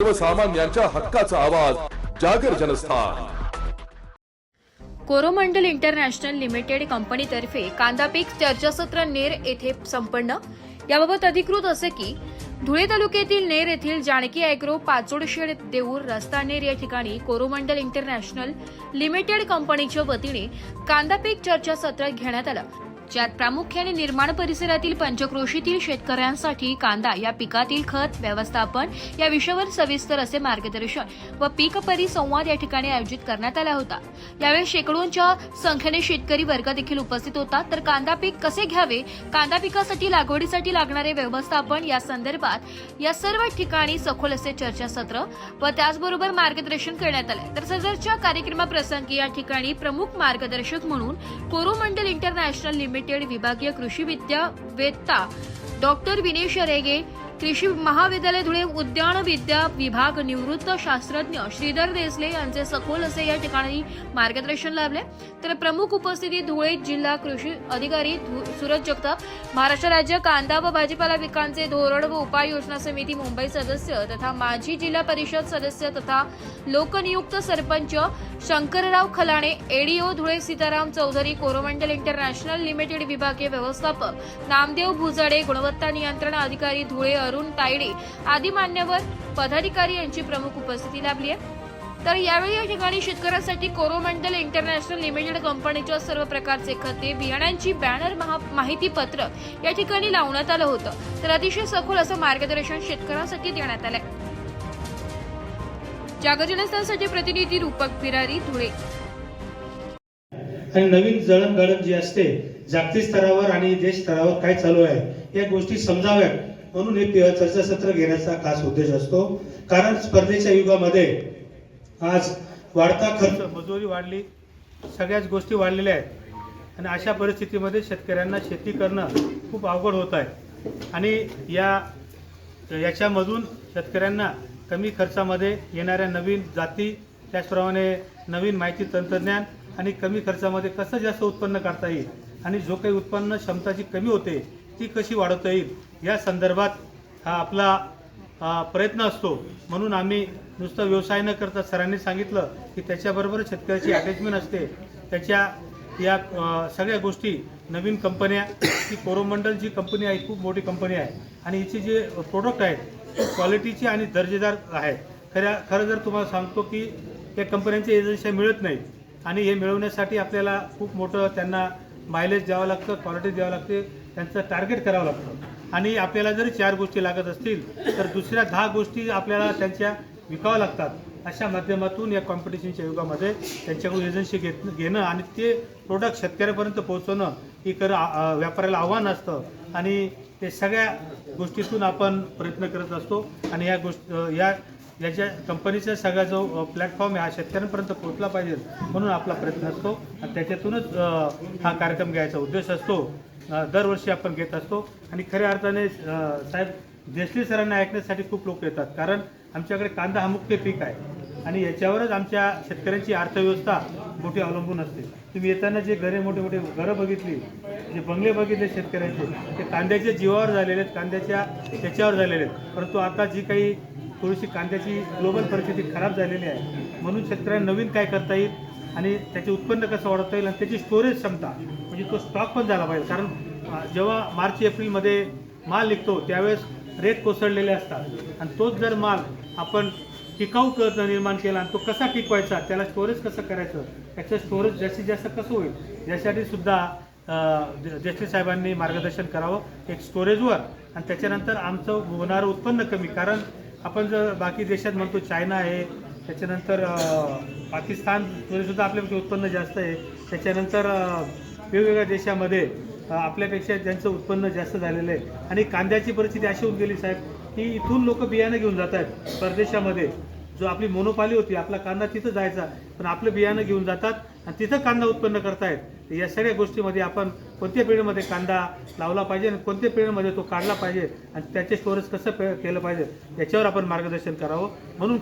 सर्वसामान्यांच्या हक्काचा आवाज जागर जनस्थान। कोरोमंडल इंटरनॅशनल लिमिटेड कंपनीतर्फे कांदा पीक चर्चासत्र नेर येथे संपन्न। याबाबत अधिकृत असे की धुळे तालुक्यातील नेर येथील जानकी ॲग्रो पाचोडशेड देऊर रस्ता नेर या ठिकाणी कोरोमंडल इंटरनॅशनल लिमिटेड कंपनीच्या वतीने कांदा पीक चर्चासत्र घेण्यात आलं, ज्यात प्रामुख्याने निर्माण परिसरातील पंचक्रोशीतील शेतकऱ्यांसाठी कांदा या पिकातील खत व्यवस्थापन या विषयावर सविस्तर असे मार्गदर्शन व पीक परिसंवाद या ठिकाणी आयोजित करण्यात आला होता। यावेळी शेकडोंच्या संख्येने शेतकरी वर्ग देखील उपस्थित होता। तर कांदा पीक कसे घ्यावे, कांदा पिकासाठी लागवडीसाठी लागणारे व्यवस्थापन या संदर्भात या सर्व ठिकाणी सखोल असे चर्चासत्र व त्याचबरोबर मार्गदर्शन करण्यात आले। तर सदरच्या कार्यक्रमाप्रसंगी या ठिकाणी प्रमुख मार्गदर्शक म्हणून कोरोमंडल इंटरनॅशनल लिमिटेड विभागीय कृषी विद्यावेत्ता डॉक्टर विनेश रेगे, कृषी महाविद्यालय धुळे उद्यान विद्या विभाग निवृत्त शास्त्रज्ञ श्रीधर देसले यांचे सखोल असे या ठिकाणी मार्गदर्शन लाभले। तर प्रमुख उपस्थिती धुळे जिल्हा कृषी अधिकारी सुरज जगताप, महाराष्ट्र राज्य कांदा व भाजीपाला पिकांचे धोरण व उपाययोजना समिती मुंबई सदस्य तथा माजी जिल्हा परिषद सदस्य तथा लोकनियुक्त sarpanch Shankarrao Khalane, ADO Dhule Sitaram Chaudhari, Coromandel international limited विभागीय व्यवस्थापक नामदेव भुजाडे, गुणवत्ता नियंत्रण अधिकारी धुळे अरुण तायडे आदी मान्यवर पदाधिकारी यांची प्रमुख उपस्थिती लाभली आहे। तर यावेळी या ठिकाणी शेतकऱ्यांसाठी कोरोमंडल इंटरनॅशनल लिमिटेड कंपनीच्या सर्व प्रकारचे खते, बियाणांची बॅनर, माहिती पत्रक या ठिकाणी लावण्यात आलं होतं। तर अतिशय सखोल असं मार्गदर्शन शेतकऱ्यांसाठी देण्यात आलंय। जागर जनस्थानसाठी प्रतिनिधी रूपक बिरारी, धुळे। आणि नवीन जळणघळण जी असते जागतिक स्तरावर आणि देश स्तरावर काय चालू आहे या गोष्टी समजाव्यात म्हणून हे चर्चासत्र घेण्याचा खास उद्देश असतो। कारण स्पर्धेच्या युगामध्ये आज वाढता खर्च, मजुरी वाढली, सगळ्याच गोष्टी वाढलेल्या आहेत आणि अशा परिस्थितीमध्ये शेतकऱ्यांना शेती करणं खूप अवघड होत आहे आणि याच्यामधून शेतकऱ्यांना कमी खर्चामध्ये येणाऱ्या नवीन जाती, त्याचप्रमाणे नवीन माहिती तंत्रज्ञान आणि कमी खर्चामध्ये कसं जास्त उत्पन्न काढता येईल आणि जो काही उत्पन्न क्षमताची कमी होते ती कशी वाढवता येईल या संदर्भात हा आपला प्रयत्न असतो। म्हणून आम्ही नुसतं व्यवसाय न करता सरांनी सांगितलं की त्याच्याबरोबर शेतकऱ्याची अटॅचमेंट असते, त्याच्या या सगळ्या गोष्टी नवीन कंपन्या, ही कोरोमंडल जी कंपनी आहे खूप मोठी कंपनी आहे आणि हिचे जे प्रोडक्ट आहेत क्वालिटीचे आणि दर्जेदार आहेत। खरं जर तुम्हाला सांगतो की या कंपन्यांचे एजन्सी मिळत नाही आणि हे मिळवण्यासाठी आपल्याला खूप मोठं त्यांना मायलेज द्यावं लागतं, क्वालिटी द्यावं लागते, त्यांचं टार्गेट करावं लागतं आणि आपल्याला जरी 4 गोष्टी लागत असतील तर दुसऱ्या 10 गोष्टी आपल्याला त्यांच्या विकाव्या लागतात। अशा माध्यमातून या कॉम्पिटिशनच्या युगामध्ये त्यांच्याकडून एजन्सी घेणं आणि ते प्रोडक्ट शेतकऱ्यापर्यंत पोहोचवणं ही व्यापाऱ्याला आव्हान असतं आणि ते सगळ्या गोष्टीतून आपण प्रयत्न करत असतो आणि याच्या कंपनीचा सगळा जो प्लॅटफॉर्म आहे हा शेतकऱ्यांपर्यंत पोहोचला पाहिजे म्हणून आपला प्रयत्न असतो आणि त्याच्यातूनच हा कार्यक्रम घ्यायचा उद्देश असतो। दरवर्षी आपण घेत असतो आणि खऱ्या अर्थाने साहेब देसले सरांना ऐकण्यासाठी खूप लोक येतात, कारण आमच्याकडे कांदा हा मुख्य पीक आहे आणि याच्यावरच आमच्या शेतकऱ्यांची अर्थव्यवस्था मोठी अवलंबून असते। तुम्ही येताना जे मोठे मोठे घरं बघितली, जे बंगले बघितले शेतकऱ्यांचे, ते कांद्याच्या जीवावर झालेले आहेत, कांद्याच्या त्याच्यावर झालेले आहेत। परंतु आता जी काही थोडीशी कांद्याची ग्लोबल परिस्थिती खराब झालेली आहे म्हणून शेतकऱ्यांना नवीन काय करता येईल आणि त्याचे उत्पन्न कसं वाढवता येईल आणि त्याची स्टोरेज क्षमता म्हणजे तो स्टॉक पण झाला पाहिजे। कारण जेव्हा मार्च एप्रिलमध्ये माल निघतो त्यावेळेस रेट कोसळलेले असतात आणि तोच जर माल आपण टिकाऊ निर्माण केला आणि तो कसा टिकवायचा, त्याला स्टोरेज कसं करायचं, त्याचं स्टोरेज जास्तीत जास्त कसं होईल यासाठी सुद्धा देसले साहेबांनी मार्गदर्शन करावं एक स्टोरेजवर आणि त्याच्यानंतर आमचं होणारं उत्पन्न कमी। कारण आपण जर बाकी देशात म्हणतो चायना आहे, त्याच्यानंतर पाकिस्तान सुद्धा आपल्यापेक्षा उत्पन्न जास्त आहे, त्याच्यानंतर वेगवेगळ्या देशामध्ये आपल्यापेक्षा ज्यांचं उत्पन्न जास्त झालेलं आहे आणि कांद्याची परिस्थिती अशी होऊन गेली साहेब की इथून लोक बियाणं घेऊन जात आहेत परदेशामध्ये। जो आपली मोनोपाली होती, आपला कांदा तिथं जायचा, पण आपलं बियाणं घेऊन जातात आणि तिथं कांदा उत्पन्न करतायत। या सगळ्या गोष्टीमध्ये आपण कोणत्या पिरियडमध्ये कांदा लावला पाहिजे आणि कोणत्या पिरियडमध्ये तो काढला पाहिजे आणि त्याचे स्टोरेज कसं केलं पाहिजे याच्यावर आपण मार्गदर्शन करावं। म्हणून